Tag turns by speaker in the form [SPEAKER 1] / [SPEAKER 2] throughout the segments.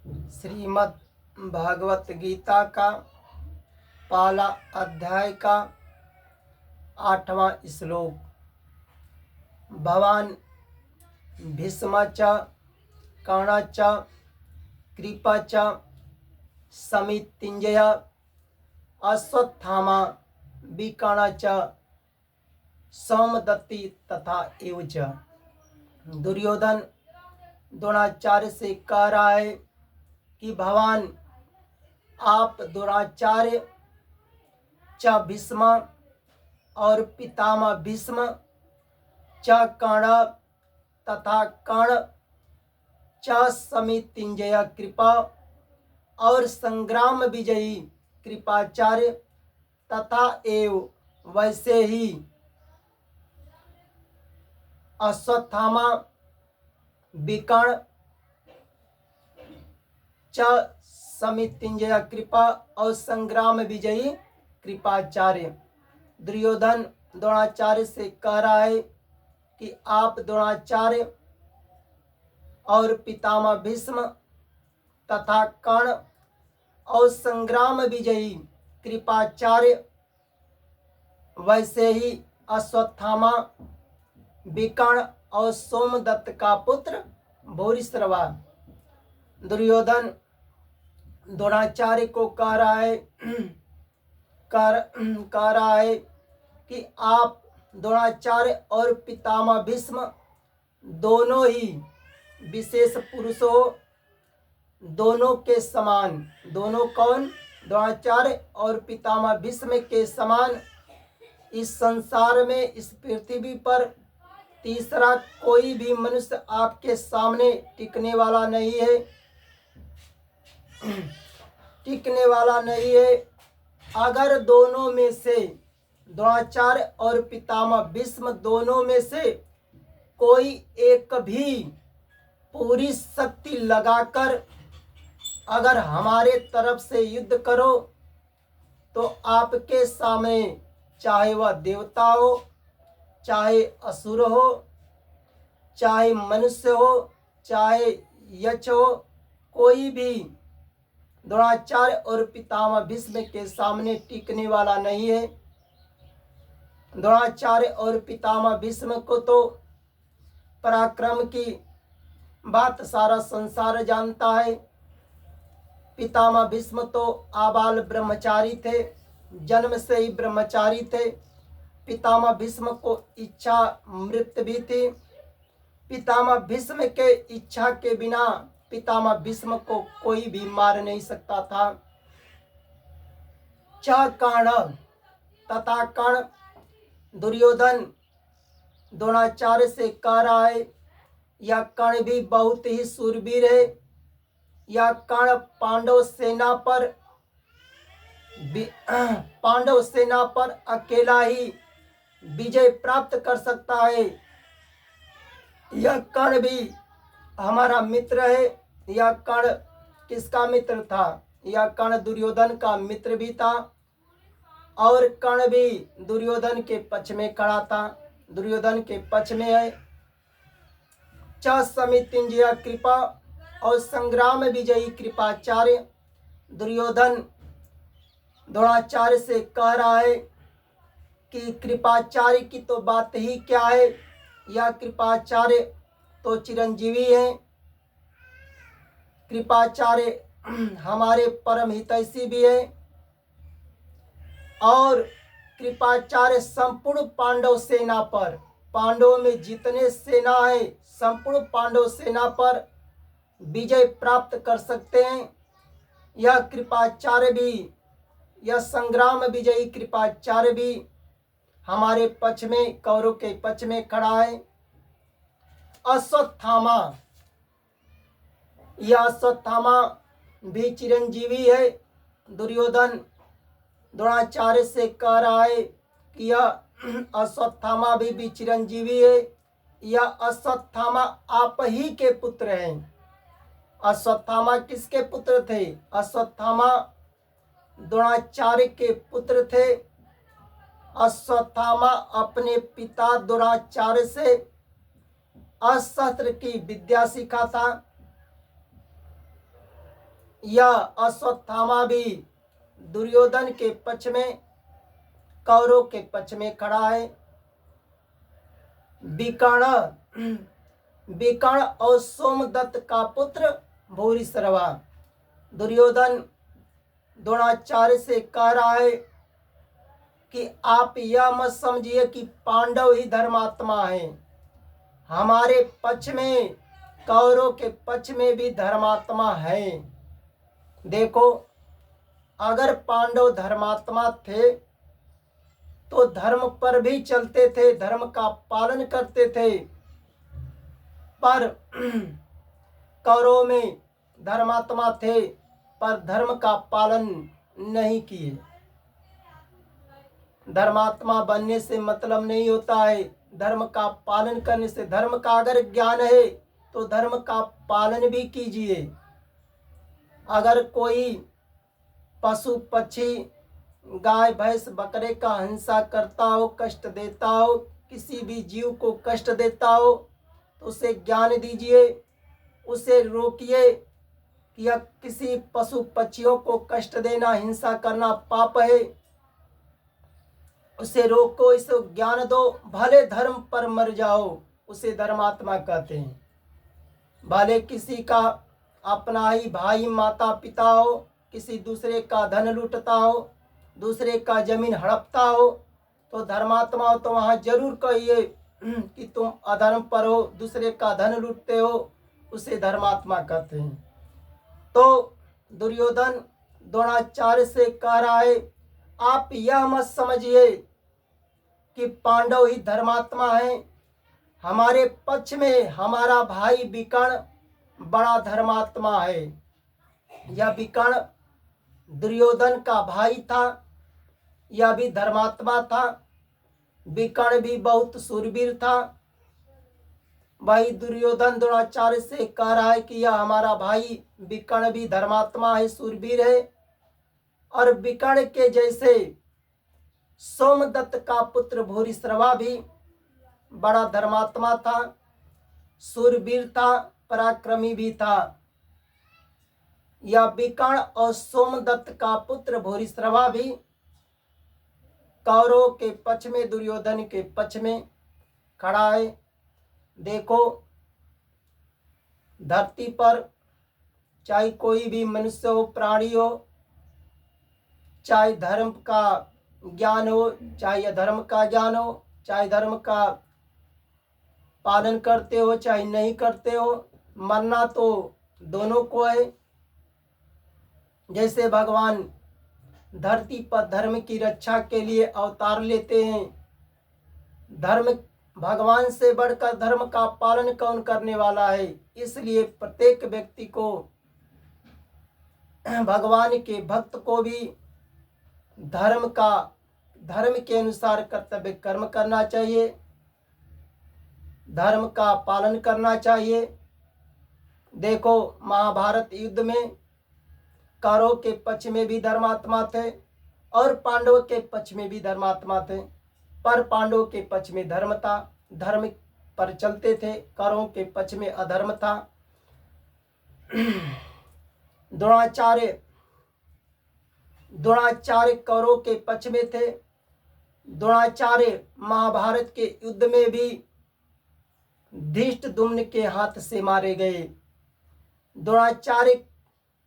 [SPEAKER 1] श्रीमद् भागवत गीता का पहला अध्याय का 8वां श्लोक। भवान भीष्माच कर्णाच कृपाच समितिंजय अश्वत्थामा विकर्णच सोमदत्ति तथा एवच। दुर्योधन द्रोणाचार्य से कह रहा है कि भगवान आप द्रोणाचार्य च भीष्म और पितामह भीष्म च कर्ण तथा कर्ण च समितिंजय कृपा और संग्राम विजयी कृपाचार्य तथा एव वैसे ही अश्वत्थामा विकर्ण च समितिंजय कृपा और संग्राम विजयी कृपाचार्य। दुर्योधन द्रोणाचार्य से कह रहा है कि आप द्रोणाचार्य और पितामह भीष्म तथा कर्ण और संग्राम विजयी कृपाचार्य वैसे ही अश्वत्थामा विकर्ण और सोमदत्त का पुत्र भूरिश्रवा। दुर्योधन द्रोणाचार्य को कह रहा है कि आप द्रोणाचार्य और पितामह भीष्म दोनों ही विशेष पुरुष हो, दोनों के समान। दोनों कौन? द्रोणाचार्य और पितामह भीष्म के समान इस संसार में, इस पृथ्वी पर तीसरा कोई भी मनुष्य आपके सामने टिकने वाला नहीं है, टिकने वाला नहीं है। अगर दोनों में से, द्रोणाचार्य और पितामह भीष्म दोनों में से कोई एक भी पूरी शक्ति लगाकर अगर हमारे तरफ से युद्ध करो तो आपके सामने, चाहे वह देवता हो, चाहे असुर हो, चाहे मनुष्य हो, चाहे यक्ष हो, कोई भी द्रोणाचार्य और पितामह भीष्म के सामने टिकने वाला नहीं है। द्रोणाचार्य और पितामह भीष्म को तो पराक्रम की बात सारा संसार जानता है। पितामह भीष्म तो आबाल ब्रह्मचारी थे, जन्म से ही ब्रह्मचारी थे। पितामह भीष्म को इच्छा मृत्यु भी थी। पितामह भीष्म के इच्छा के बिना पितामह भीष्म को कोई भी मार नहीं सकता था। च कर्ण तथा कर्ण। दुर्योधन द्रोणाचार्य से कह रहा है यह कर्ण भी बहुत ही शूरवीर है। यह कर्ण पांडव सेना पर अकेला ही विजय प्राप्त कर सकता है। यह कर्ण भी हमारा मित्र है। यह कर्ण किसका मित्र था? यह कर्ण दुर्योधन का मित्र भी था और कर्ण भी दुर्योधन के पक्ष में खड़ा था, दुर्योधन के पक्ष में है। च समितिंजय कृपा और संग्राम विजयी कृपाचार्य। दुर्योधन द्रोणाचार्य से कह रहा है कि कृपाचार्य की तो बात ही क्या है, यह कृपाचार्य तो चिरंजीवी है। कृपाचार्य हमारे परम हितैषी भी है और कृपाचार्य संपूर्ण पांडव सेना पर, पांडवों में जितने सेना है संपूर्ण पांडव सेना पर विजय प्राप्त कर सकते हैं। यह कृपाचार्य भी, यह संग्राम विजयी कृपाचार्य भी हमारे पक्ष में, कौरव के पक्ष में खड़ा है। अश्वत्थामा, यह अश्वत्थामा भी चिरंजीवी है। दुर्योधन द्रोणाचार्य से कह रहा है कि यह अश्वत्थामा भी चिरंजीवी है। यह अश्वत्थामा आप ही के पुत्र हैं। अश्वत्थामा किसके पुत्र थे? अश्वत्थामा द्रोणाचार्य के पुत्र थे। अश्वत्थामा अपने पिता द्रोणाचार्य से अस्त्र की विद्या सीखा था। यह अश्वत्थामा भी दुर्योधन के पक्ष में, कौरव के पक्ष में खड़ा है। विकर्ण विकर्ण और सोमदत्त का पुत्र भूरिश्रवा। दुर्योधन द्रोणाचार्य से कह रहा है कि आप यह मत समझिए कि पांडव ही धर्मात्मा हैं, हमारे पक्ष में, कौरव के पक्ष में भी धर्मात्मा है। देखो, अगर पांडव धर्मात्मा थे तो धर्म पर भी चलते थे, धर्म का पालन करते थे, पर कौरव में धर्मात्मा थे पर धर्म का पालन नहीं किए। धर्मात्मा बनने से मतलब नहीं होता है, धर्म का पालन करने से। धर्म का अगर ज्ञान है तो धर्म का पालन भी कीजिए। अगर कोई पशु पक्षी, गाय भैंस बकरे का हिंसा करता हो, कष्ट देता हो, किसी भी जीव को कष्ट देता हो तो उसे ज्ञान दीजिए, उसे रोकिए कि यह किसी पशु पक्षियों को कष्ट देना, हिंसा करना पाप है, उसे रोको, इसे ज्ञान दो, भले धर्म पर मर जाओ, उसे धर्मात्मा कहते हैं। भले किसी का अपना ही भाई माता पिता हो, किसी दूसरे का धन लूटता हो, दूसरे का जमीन हड़पता हो, तो धर्मात्मा हो तो वहाँ जरूर कहिए कि तुम अधर्म पर हो, दूसरे का धन लूटते हो, उसे धर्मात्मा कहते हैं। तो दुर्योधन द्रोणाचार्य से कह रहा है, आप यह मत समझिए कि पांडव ही धर्मात्मा हैं, हमारे पक्ष में हमारा भाई विकर्ण बड़ा धर्मात्मा है। यह विकर्ण दुर्योधन का भाई था, यह भी धर्मात्मा था। विकर्ण भी बहुत सूरवीर था। भाई दुर्योधन द्रोणाचार्य से कह रहा है कि यह हमारा भाई विकर्ण भी धर्मात्मा है, सूरवीर है। और विकर्ण के जैसे सोमदत्त का पुत्र भूरिश्रवा भी बड़ा धर्मात्मा था, सूरवीर था, पराक्रमी भी था। यह विकर्ण और सोमदत्त का पुत्र भूरिश्रवा भी कौरव के पक्ष में, दुर्योधन के पक्ष में खड़ा है। देखो, धरती पर चाहे कोई भी मनुष्य हो, प्राणी हो, चाहे धर्म का ज्ञान हो, चाहे अधर्म का ज्ञान हो, चाहे धर्म का पालन करते हो चाहे नहीं करते हो, मरना तो दोनों को है। जैसे भगवान धरती पर धर्म की रक्षा के लिए अवतार लेते हैं, धर्म भगवान से बढ़कर धर्म का पालन कौन करने वाला है। इसलिए प्रत्येक व्यक्ति को, भगवान के भक्त को भी धर्म के अनुसार कर्तव्य कर्म करना चाहिए, धर्म का पालन करना चाहिए। देखो, महाभारत युद्ध में कौरव के पक्ष में भी धर्मात्मा थे और पांडव के पक्ष में भी धर्मात्मा थे, पर पांडव के पक्ष में धर्म था, धर्म पर चलते थे, कौरवों के पक्ष में अधर्म था। द्रोणाचार्य कौरव के पक्ष में थे। द्रोणाचार्य महाभारत के युद्ध में भी धृष्टद्युम्न के हाथ से मारे गए। द्रोणाचार्य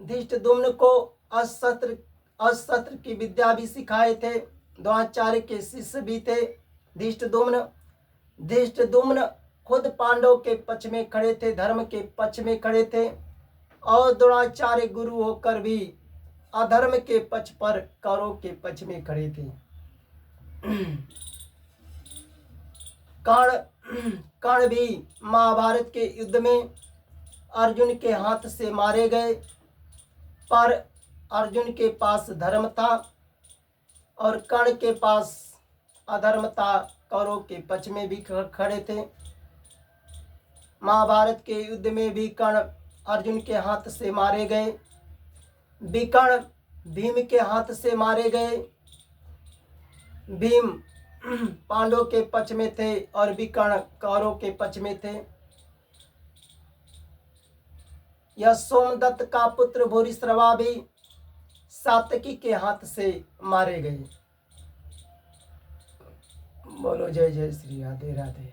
[SPEAKER 1] धृष्टद्युम्न को अस्त्र की विद्या भी सिखाए थे। द्रोणाचार्य के शिष्य भी थे धृष्टद्युम्न। धृष्टद्युम्न खुद पांडव के पक्ष में खड़े थे, धर्म के पक्ष में खड़े थे, और द्रोणाचार्य गुरु होकर भी अधर्म के पक्ष पर, कौरव के पक्ष में खड़े थे। कर्ण भी महाभारत के युद्ध में अर्जुन के हाथ से मारे गए, पर अर्जुन के पास धर्म था और कर्ण के पास अधर्म था, कौरव के पक्ष में भी खड़े थे। महाभारत के युद्ध में भी कर्ण अर्जुन के हाथ से मारे गए, विकर्ण भीम के हाथ से मारे गए। भीम पांडव के पक्ष में थे और विकर्ण कौरव के पक्ष में थे। यह सोमदत्त का पुत्र भूरिश्रवा भी सातकी के हाथ से मारे गए। बोलो जय जय श्री राधे राधे।